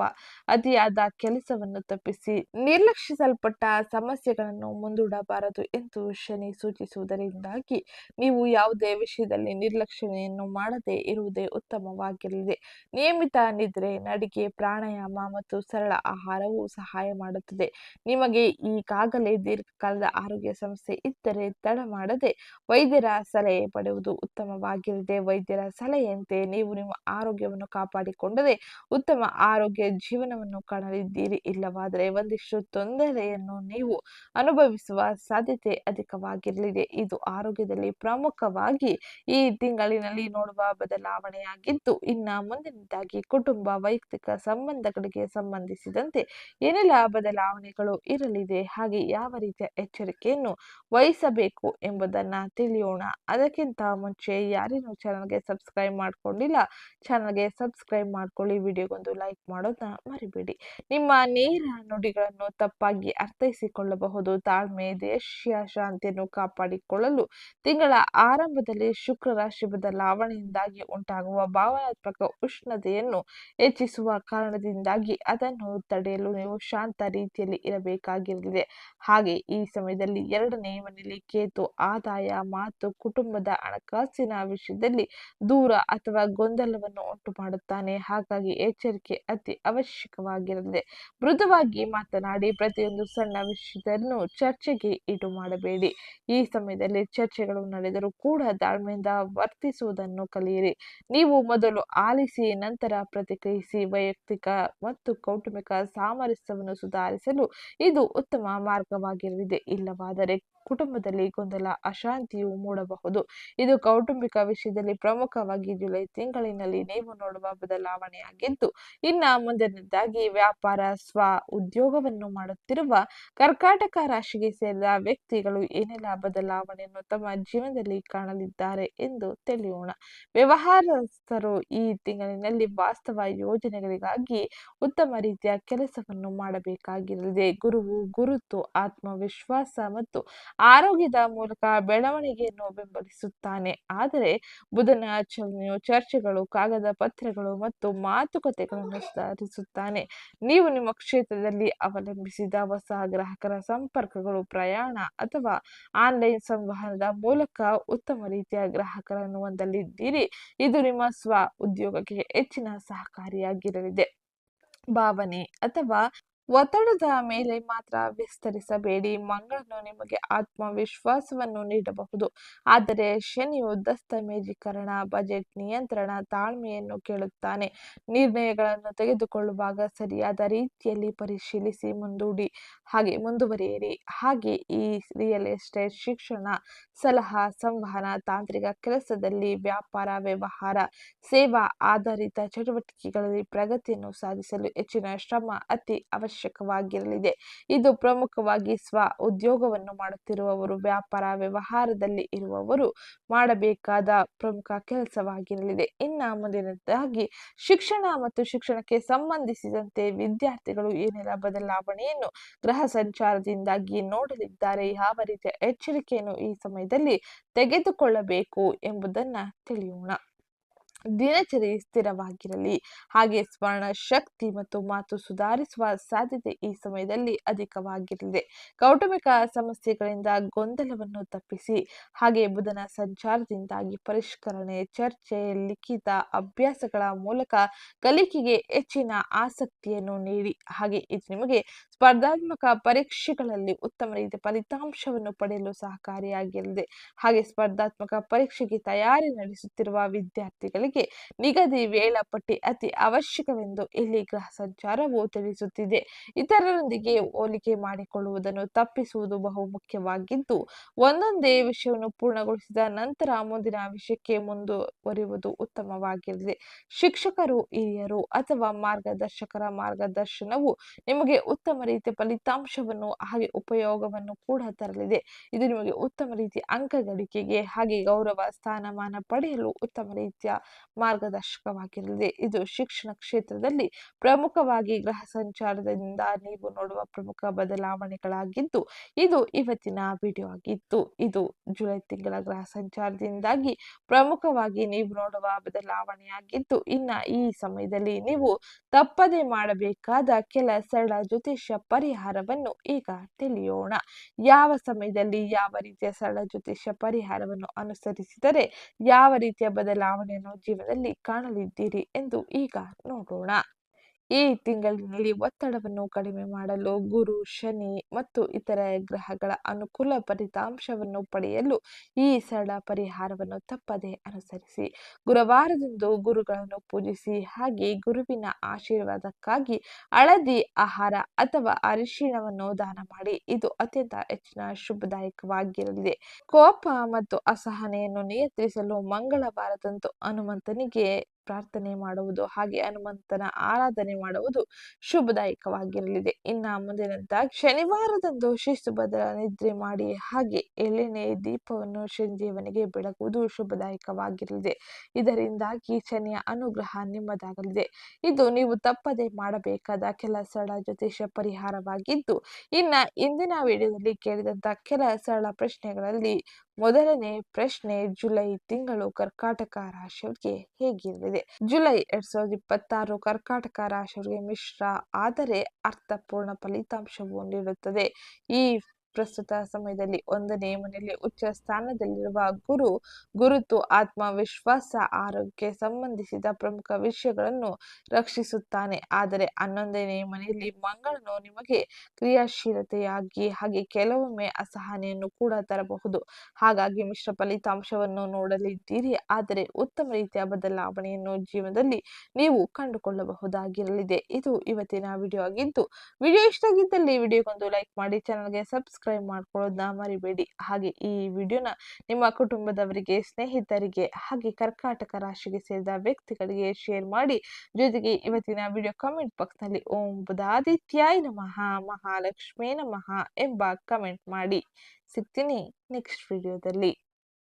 ಅತಿಯಾದ ಕೆಲಸವನ್ನು ತಪ್ಪಿಸಿ. ನಿರ್ಲಕ್ಷಿಸಲ್ಪಟ್ಟ ಸಂಬಂಧಪಟ್ಟ ಸಮಸ್ಯೆಗಳನ್ನು ಮುಂದೂಡಬಾರದು ಎಂದು ಶನಿ ಸೂಚಿಸುವುದರಿಂದಾಗಿ ನೀವು ಯಾವುದೇ ವಿಷಯದಲ್ಲಿ ನಿರ್ಲಕ್ಷ್ಯತೆಯನ್ನು ಮಾಡದೆ ಇರುವುದೇ ಉತ್ತಮವಾಗಿರಲಿದೆ. ನಿಯಮಿತ ನಿದ್ರೆ, ನಡಿಗೆ, ಪ್ರಾಣಾಯಾಮ ಮತ್ತು ಸರಳ ಆಹಾರವು ಸಹಾಯ ಮಾಡುತ್ತದೆ. ನಿಮಗೆ ಈಗಾಗಲೇ ದೀರ್ಘಕಾಲದ ಆರೋಗ್ಯ ಸಮಸ್ಯೆ ಇದ್ದರೆ ತಡ ಮಾಡದೆ ವೈದ್ಯರ ಸಲಹೆ ಪಡೆಯುವುದು ಉತ್ತಮವಾಗಿರಲಿದೆ. ವೈದ್ಯರ ಸಲಹೆಯಂತೆ ನೀವು ನಿಮ್ಮ ಆರೋಗ್ಯವನ್ನು ಕಾಪಾಡಿಕೊಂಡರೆ ಉತ್ತಮ ಆರೋಗ್ಯ ಜೀವನವನ್ನು ಕಾಣಲಿದ್ದೀರಿ. ಇಲ್ಲವಾದರೆ ಒಂದಿಷ್ಟು ತೊಂದರೆಯನ್ನು ನೀವು ಅನುಭವಿಸುವ ಸಾಧ್ಯತೆ ಅಧಿಕವಾಗಿರಲಿದೆ. ಇದು ಆರೋಗ್ಯದಲ್ಲಿ ಪ್ರಮುಖವಾಗಿ ಈ ತಿಂಗಳಿನಲ್ಲಿ ನೋಡುವ ಬದಲಾವಣೆಯಾಗಿದ್ದು, ಇನ್ನು ಮುಂದಿನದಾಗಿ ಕುಟುಂಬ, ವೈಯಕ್ತಿಕ ಸಂಬಂಧಗಳಿಗೆ ಸಂಬಂಧಿಸಿದಂತೆ ಏನೆಲ್ಲ ಬದಲಾವಣೆಗಳು ಇರಲಿದೆ, ಹಾಗೆ ಯಾವ ರೀತಿಯ ಎಚ್ಚರಿಕೆಯನ್ನು ವಹಿಸಬೇಕು ಎಂಬುದನ್ನ ತಿಳಿಯೋಣ. ಅದಕ್ಕಿಂತ ಮುಂಚೆ ಯಾರೇನು ಚಾನಲ್ಗೆ ಸಬ್ಸ್ಕ್ರೈಬ್ ಮಾಡ್ಕೊಂಡಿಲ್ಲ, ಚಾನಲ್ಗೆ ಸಬ್ಸ್ಕ್ರೈಬ್ ಮಾಡ್ಕೊಳ್ಳಿ. ವಿಡಿಯೋಗೊಂದು ಲೈಕ್ ಮಾಡೋದನ್ನ ಮರಿಬೇಡಿ. ನಿಮ್ಮ ನೇರ ನುಡಿಗಳನ್ನು ತಪ್ಪಾಗಿ ಅರ್ಥೈಸಿಕೊಳ್ಳಬಹುದು. ತಾಳ್ಮೆ, ದೇಶೀಯ ಶಾಂತಿಯನ್ನು ಕಾಪಾಡಿಕೊಳ್ಳಲು ತಿಂಗಳ ಆರಂಭದಲ್ಲಿ ಶುಕ್ರ ರಾಶಿ ಬದಲಾವಣೆಯಿಂದಾಗಿ ಉಂಟಾಗುವ ಭಾವನಾತ್ಮಕ ಉಷ್ಣತೆಯನ್ನು ಹೆಚ್ಚಿಸುವ ಕಾರಣದಿಂದಾಗಿ ಅದನ್ನು ತಡೆಯಲು ನೀವು ಶಾಂತ ರೀತಿಯಲ್ಲಿ ಇರಬೇಕಾಗಿರಲಿದೆ. ಹಾಗೆ ಈ ಸಮಯದಲ್ಲಿ 2ನೇ ಮನೆಯಲ್ಲಿ ಕೇತು ಆದಾಯ, ಮಾತು, ಕುಟುಂಬದ ಹಣಕಾಸಿನ ವಿಷಯದಲ್ಲಿ ದೂರ ಅಥವಾ ಗೊಂದಲವನ್ನು ಉಂಟು ಮಾಡುತ್ತಾನೆ. ಹಾಗಾಗಿ ಎಚ್ಚರಿಕೆ ಅತಿ ಅವಶ್ಯಕವಾಗಿರಲಿದೆ. ಮೃದುವಾಗಿ ಮಾತನಾಡಿ. ಪ್ರತಿಯೊಂದು ಸಣ್ಣ ವಿಷಯದನ್ನು ಚರ್ಚೆಗೆ ಈಡು ಮಾಡಬೇಡಿ. ಈ ಸಮಯದಲ್ಲಿ ಚರ್ಚೆಗಳು ನಡೆದರೂ ಕೂಡ ತಾಳ್ಮೆಯಿಂದ ವರ್ತಿಸುವುದನ್ನು ಕಲಿಯಿರಿ. ನೀವು ಮೊದಲು ಆಲಿಸಿ, ನಂತರ ಪ್ರತಿಕ್ರಿಯಿಸಿ. ವೈಯಕ್ತಿಕ ಮತ್ತು ಕೌಟುಂಬಿಕ ಸಾಮರಸ್ಯವನ್ನು ಸುಧಾರಿಸಲು ಇದು ಉತ್ತಮ ಮಾರ್ಗವಾಗಿರಲಿದೆ. ಇಲ್ಲವಾದರೆ ಕುಟುಂಬದಲ್ಲಿ ಗೊಂದಲ, ಅಶಾಂತಿಯು ಮೂಡಬಹುದು. ಇದು ಕೌಟುಂಬಿಕ ವಿಷಯದಲ್ಲಿ ಪ್ರಮುಖವಾಗಿ ಜುಲೈ ತಿಂಗಳಿನಲ್ಲಿ ನೀವು ನೋಡುವ ಬದಲಾವಣೆಯಾಗಿದ್ದು, ಇನ್ನ ಮುಂದಿನದಾಗಿ ವ್ಯಾಪಾರ, ಸ್ವ ಉದ್ಯೋಗವನ್ನು ಮಾಡುತ್ತಿರುವ ಕರ್ಕಾಟಕ ರಾಶಿಗೆ ಸೇರಿದ ವ್ಯಕ್ತಿಗಳು ಏನೆಲ್ಲ ಬದಲಾವಣೆಯನ್ನು ತಮ್ಮ ಜೀವನದಲ್ಲಿ ಕಾಣಲಿದ್ದಾರೆ ಎಂದು ತಿಳಿಯೋಣ. ವ್ಯವಹಾರಸ್ಥರು ಈ ತಿಂಗಳಿನಲ್ಲಿ ವಾಸ್ತವ ಯೋಜನೆಗಳಿಗಾಗಿ ಉತ್ತಮ ರೀತಿಯ ಕೆಲಸವನ್ನು ಮಾಡಬೇಕಾಗಿರಲಿದೆ. ಗುರುವು ಗುರುತು, ಆತ್ಮವಿಶ್ವಾಸ ಮತ್ತು ಆರೋಗ್ಯದ ಮೂಲಕ ಬೆಳವಣಿಗೆಯನ್ನು ಬೆಂಬಲಿಸುತ್ತಾನೆ. ಆದರೆ ಬುಧನ ಚಲನೆಯು ಚರ್ಚೆಗಳು, ಕಾಗದ ಪತ್ರಗಳು ಮತ್ತು ಮಾತುಕತೆಗಳನ್ನು ಸುಧಾರಿಸುತ್ತಾನೆ. ನೀವು ನಿಮ್ಮ ಕ್ಷೇತ್ರದಲ್ಲಿ ಅವಲಂಬಿಸಿದ ಹೊಸ ಗ್ರಾಹಕರ ಸಂಪರ್ಕಗಳು, ಪ್ರಯಾಣ ಅಥವಾ ಆನ್ಲೈನ್ ಸಂವಹನದ ಮೂಲಕ ಉತ್ತಮ ರೀತಿಯ ಗ್ರಾಹಕರನ್ನು ಹೊಂದಲಿದ್ದೀರಿ. ಇದು ನಿಮ್ಮ ಸ್ವ ಉದ್ಯೋಗಕ್ಕೆ ಹೆಚ್ಚಿನ ಸಹಕಾರಿಯಾಗಿರಲಿದೆ. ಭಾವನೆ ಅಥವಾ ಒತ್ತಡದ ಮೇಲೆ ಮಾತ್ರ ವಿಸ್ತರಿಸಬೇಡಿ. ಮಂಗಳನು ನಿಮಗೆ ಆತ್ಮವಿಶ್ವಾಸವನ್ನು ನೀಡಬಹುದು, ಆದರೆ ಶನಿಯು ದಸ್ತಮೇಜೀಕರಣ, ಬಜೆಟ್ ನಿಯಂತ್ರಣ, ತಾಳ್ಮೆಯನ್ನು ಕೇಳುತ್ತಾನೆ. ನಿರ್ಣಯಗಳನ್ನು ತೆಗೆದುಕೊಳ್ಳುವಾಗ ಸರಿಯಾದ ರೀತಿಯಲ್ಲಿ ಪರಿಶೀಲಿಸಿ ಮುಂದುವರಿಯಿರಿ. ಹಾಗೆ ಈ ರಿಯಲ್ ಎಸ್ಟೇಟ್, ಶಿಕ್ಷಣ, ಸಲಹಾ, ಸಂವಹನ, ತಾಂತ್ರಿಕ ಕೆಲಸದಲ್ಲಿ, ವ್ಯಾಪಾರ, ವ್ಯವಹಾರ, ಸೇವಾ ಆಧಾರಿತ ಚಟುವಟಿಕೆಗಳಲ್ಲಿ ಪ್ರಗತಿಯನ್ನು ಸಾಧಿಸಲು ಹೆಚ್ಚಿನ ಶ್ರಮ ಅತಿ ಅವಶ್ಯಕವಾಗಿರಲಿದೆ. ಇದು ಪ್ರಮುಖವಾಗಿ ಸ್ವ ಉದ್ಯೋಗವನ್ನು ಮಾಡುತ್ತಿರುವವರು, ವ್ಯಾಪಾರ ವ್ಯವಹಾರದಲ್ಲಿ ಇರುವವರು ಮಾಡಬೇಕಾದ ಪ್ರಮುಖ ಕೆಲಸವಾಗಿರಲಿದೆ. ಇನ್ನ ಮುಂದಿನದಾಗಿ ಶಿಕ್ಷಣ ಮತ್ತು ಶಿಕ್ಷಣಕ್ಕೆ ಸಂಬಂಧಿಸಿದಂತೆ ವಿದ್ಯಾರ್ಥಿಗಳು ಏನೆಲ್ಲ ಬದಲಾವಣೆಯನ್ನು ಗ್ರಹ ಸಂಚಾರದಿಂದಾಗಿ ನೋಡಲಿದ್ದಾರೆ, ಯಾವ ರೀತಿಯ ಎಚ್ಚರಿಕೆಯನ್ನು ಈ ಸಮಯದಲ್ಲಿ ತೆಗೆದುಕೊಳ್ಳಬೇಕು ಎಂಬುದನ್ನ ತಿಳಿಯೋಣ. ದಿನಚರಿ ಸ್ಥಿರವಾಗಿರಲಿ. ಹಾಗೆ ಸ್ಮರಣ ಶಕ್ತಿ ಮತ್ತು ಮಾತು ಸುಧಾರಿಸುವ ಸಾಧ್ಯತೆ ಈ ಸಮಯದಲ್ಲಿ ಅಧಿಕವಾಗಿರಲಿದೆ. ಕೌಟುಂಬಿಕ ಸಮಸ್ಯೆಗಳಿಂದ ಗೊಂದಲವನ್ನು ತಪ್ಪಿಸಿ. ಹಾಗೆ ಬುಧನ ಸಂಚಾರದಿಂದಾಗಿ ಪರಿಷ್ಕರಣೆ, ಚರ್ಚೆ, ಲಿಖಿತ ಅಭ್ಯಾಸಗಳ ಮೂಲಕ ಕಲಿಕೆಗೆ ಹೆಚ್ಚಿನ ಆಸಕ್ತಿಯನ್ನು ನೀಡಿ. ಹಾಗೆ ಇದು ನಿಮಗೆ ಸ್ಪರ್ಧಾತ್ಮಕ ಪರೀಕ್ಷೆಗಳಲ್ಲಿ ಉತ್ತಮ ರೀತಿಯ ಫಲಿತಾಂಶವನ್ನು ಪಡೆಯಲು ಸಹಕಾರಿಯಾಗಿರಲಿದೆ. ಹಾಗೆ ಸ್ಪರ್ಧಾತ್ಮಕ ಪರೀಕ್ಷೆಗೆ ತಯಾರಿ ನಡೆಸುತ್ತಿರುವ ವಿದ್ಯಾರ್ಥಿಗಳಿಗೆ ನಿಗದಿ ವೇಳಾಪಟ್ಟಿ ಅತಿ ಅವಶ್ಯಕವೆಂದು ಇಲ್ಲಿ ಗ್ರಹ ಸಂಚಾರವು ತಿಳಿಸುತ್ತಿದೆ. ಇತರರೊಂದಿಗೆ ಹೋಲಿಕೆ ಮಾಡಿಕೊಳ್ಳುವುದನ್ನು ತಪ್ಪಿಸುವುದು ಬಹು ಮುಖ್ಯವಾಗಿದ್ದು, ಒಂದೊಂದೇ ವಿಷಯವನ್ನು ಪೂರ್ಣಗೊಳಿಸಿದ ನಂತರ ಮುಂದಿನ ವಿಷಯಕ್ಕೆ ಮುಂದುವರಿಯುವುದು ಉತ್ತಮವಾಗಿರಲಿದೆ. ಶಿಕ್ಷಕರು, ಹಿರಿಯರು ಅಥವಾ ಮಾರ್ಗದರ್ಶಕರ ಮಾರ್ಗದರ್ಶನವು ನಿಮಗೆ ಉತ್ತಮ ರೀತಿಯ ಫಲಿತಾಂಶವನ್ನು ಹಾಗೆ ಉಪಯೋಗವನ್ನು ಕೂಡ ತರಲಿದೆ. ಇದು ನಿಮಗೆ ಉತ್ತಮ ರೀತಿಯ ಅಂಕ ಗಳಿಕೆಗೆ ಹಾಗೆ ಗೌರವ ಸ್ಥಾನಮಾನ ಪಡೆಯಲು ಉತ್ತಮ ರೀತಿಯ ಮಾರ್ಗದರ್ಶಕವಾಗಿರಲಿದೆ. ಇದು ಶಿಕ್ಷಣ ಕ್ಷೇತ್ರದಲ್ಲಿ ಪ್ರಮುಖವಾಗಿ ಗ್ರಹ ಸಂಚಾರದಿಂದ ನೀವು ನೋಡುವ ಪ್ರಮುಖ ಬದಲಾವಣೆಗಳಾಗಿದ್ದು, ಇದು ಇವತ್ತಿನ ವಿಡಿಯೋ ಆಗಿತ್ತು. ಇದು ಜುಲೈ ತಿಂಗಳ ಗ್ರಹ ಸಂಚಾರದಿಂದಾಗಿ ಪ್ರಮುಖವಾಗಿ ನೀವು ನೋಡುವ ಬದಲಾವಣೆಯಾಗಿದ್ದು, ಇನ್ನ ಈ ಸಮಯದಲ್ಲಿ ನೀವು ತಪ್ಪದೆ ಮಾಡಬೇಕಾದ ಕೆಲ ಸರಳ ಜ್ಯೋತಿಷ್ಯ ಪರಿಹಾರವನ್ನು ಈಗ ತಿಳಿಯೋಣ. ಯಾವ ಸಮಯದಲ್ಲಿ ಯಾವ ರೀತಿಯ ಸರಳ ಜ್ಯೋತಿಷ್ಯ ಪರಿಹಾರವನ್ನು ಅನುಸರಿಸಿದರೆ ಯಾವ ರೀತಿಯ ಬದಲಾವಣೆಯನ್ನು ಜೀವನದಲ್ಲಿ ಕಾಣಲಿದ್ದೀರಿ ಎಂದು ಈಗ ನೋಡೋಣ. ಈ ತಿಂಗಳಿನಲ್ಲಿ ಒತ್ತಡವನ್ನು ಕಡಿಮೆ ಮಾಡಲು ಗುರು, ಶನಿ ಮತ್ತು ಇತರ ಗ್ರಹಗಳ ಅನುಕೂಲ ಫಲಿತಾಂಶವನ್ನು ಪಡೆಯಲು ಈ ಸರಳ ಪರಿಹಾರವನ್ನು ತಪ್ಪದೆ ಅನುಸರಿಸಿ. ಗುರುವಾರದಂದು ಗುರುಗಳನ್ನು ಪೂಜಿಸಿ, ಹಾಗೆ ಗುರುವಿನ ಆಶೀರ್ವಾದಕ್ಕಾಗಿ ಹಳದಿ ಆಹಾರ ಅಥವಾ ಅರಿಶಿಣವನ್ನು ದಾನ ಮಾಡಿ. ಇದು ಅತ್ಯಂತ ಹೆಚ್ಚಿನ ಶುಭದಾಯಕವಾಗಿರಲಿದೆ. ಕೋಪ ಮತ್ತು ಅಸಹನೆಯನ್ನು ನಿಯಂತ್ರಿಸಲು ಮಂಗಳವಾರದಂದು ಹನುಮಂತನಿಗೆ ಪ್ರಾರ್ಥನೆ ಮಾಡುವುದು, ಹಾಗೆ ಹನುಮಂತನ ಆರಾಧನೆ ಮಾಡುವುದು ಶುಭದಾಯಕವಾಗಿರಲಿದೆ. ಇನ್ನ ಮುಂದಿನದಾಗಿ ಶನಿವಾರದಂದು ಶಿಸ್ತುಬದ್ಧ ನಿದ್ರೆ ಮಾಡಿ, ಹಾಗೆ ಎಳ್ಳೆಣ್ಣೆ ದೀಪವನ್ನು ಸಂಜೀವನಿಗೆ ಬೆಳಗುವುದು ಶುಭದಾಯಕವಾಗಿರಲಿದೆ. ಇದರಿಂದಾಗಿ ಶನಿಯ ಅನುಗ್ರಹ ನಿಮ್ಮದಾಗಲಿದೆ. ಇದು ನೀವು ತಪ್ಪದೆ ಮಾಡಬೇಕಾದ ಕೆಲ ಸರಳ ಜ್ಯೋತಿಷ್ಯ ಪರಿಹಾರವಾಗಿದ್ದು, ಇನ್ನ ಇಂದಿನ ವಿಡಿಯೋದಲ್ಲಿ ಕೇಳಿದಂತ ಕೆಲ ಸರಳ ಪ್ರಶ್ನೆಗಳಲ್ಲಿ ಮೊದಲನೇ ಪ್ರಶ್ನೆ, ಜುಲೈ ತಿಂಗಳು ಕರ್ಕಾಟಕ ರಾಶಿಯವರಿಗೆ ಹೇಗಿರಲಿದೆ? ಜುಲೈ 2026 ಕರ್ಕಾಟಕ ರಾಶಿಯವರಿಗೆ ಮಿಶ್ರ ಆದರೆ ಅರ್ಥಪೂರ್ಣ ಫಲಿತಾಂಶವು ನೀಡುತ್ತದೆ. ಈ ಪ್ರಸ್ತುತ ಸಮಯದಲ್ಲಿ 1ನೇ ಮನೆಯಲ್ಲಿ ಉಚ್ಚ ಸ್ಥಾನದಲ್ಲಿರುವ ಗುರು ಗುರುತು, ಆತ್ಮವಿಶ್ವಾಸ, ಆರೋಗ್ಯಕ್ಕೆ ಸಂಬಂಧಿಸಿದ ಪ್ರಮುಖ ವಿಷಯಗಳನ್ನು ರಕ್ಷಿಸುತ್ತಾನೆ. ಆದರೆ 11ನೇ ಮನೆಯಲ್ಲಿ ಮಂಗಳನು ನಿಮಗೆ ಕ್ರಿಯಾಶೀಲತೆಯಾಗಿ, ಹಾಗೆ ಕೆಲವೊಮ್ಮೆ ಅಸಹನೆಯನ್ನು ಕೂಡ ತರಬಹುದು. ಹಾಗಾಗಿ ಮಿಶ್ರ ಫಲಿತಾಂಶವನ್ನು ನೋಡಲಿದ್ದೀರಿ, ಆದರೆ ಉತ್ತಮ ರೀತಿಯ ಬದಲಾವಣೆಯನ್ನು ಜೀವನದಲ್ಲಿ ನೀವು ಕಂಡುಕೊಳ್ಳಬಹುದಾಗಿರಲಿದೆ. ಇದು ಇವತ್ತಿನ ವಿಡಿಯೋ ಆಗಿದ್ದು, ವಿಡಿಯೋ ಇಷ್ಟ ಆಗಿದ್ದಲ್ಲಿ ವಿಡಿಯೋಗೊಂದು ಲೈಕ್ ಮಾಡಿ, ಚಾನಲ್ಗೆ ಸಬ್ಸ್ಕ್ರೈಬ್ ಮಾಡ್ಕೊಳ್ಳೋದನ್ನ ಮರಿಬೇಡಿ. ಹಾಗೆ ಈ ವಿಡಿಯೋನ ನಿಮ್ಮ ಕುಟುಂಬದವರಿಗೆ, ಸ್ನೇಹಿತರಿಗೆ, ಹಾಗೆ ಕರ್ಕಾಟಕ ರಾಶಿಗೆ ಸೇರಿದ ವ್ಯಕ್ತಿಗಳಿಗೆ ಶೇರ್ ಮಾಡಿ. ಜೊತೆಗೆ ಇವತ್ತಿನ ವಿಡಿಯೋ ಕಾಮೆಂಟ್ ಬಾಕ್ಸ್ ನಲ್ಲಿ ಓಂ ಬುಧಾದಿತ್ಯಾಯ ನಮಃ, ಮಹಾಲಕ್ಷ್ಮೀ ನಮಃ ಎಂಬ ಕಮೆಂಟ್ ಮಾಡಿ. ಸಿಗ್ತೀನಿ ನೆಕ್ಸ್ಟ್ ವಿಡಿಯೋದಲ್ಲಿ.